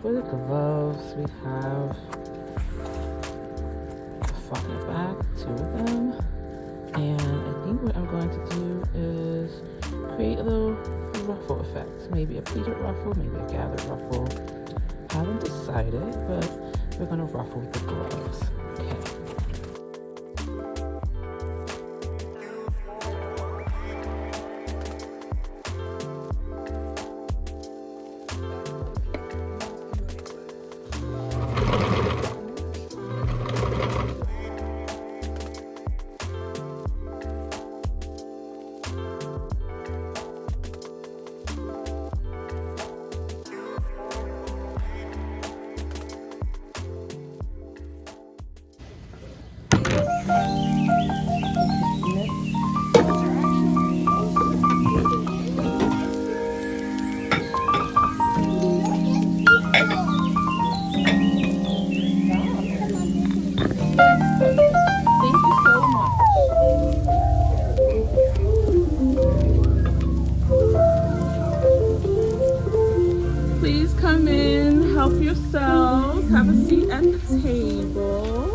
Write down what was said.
For the gloves, we have the front and the back, 2 of them. And I think what I'm going to do is create a little ruffle effect. Maybe a pleated ruffle, maybe a gathered ruffle. I haven't decided, but we're going to ruffle the gloves. Okay. Please come in, help yourselves, have a seat at the table.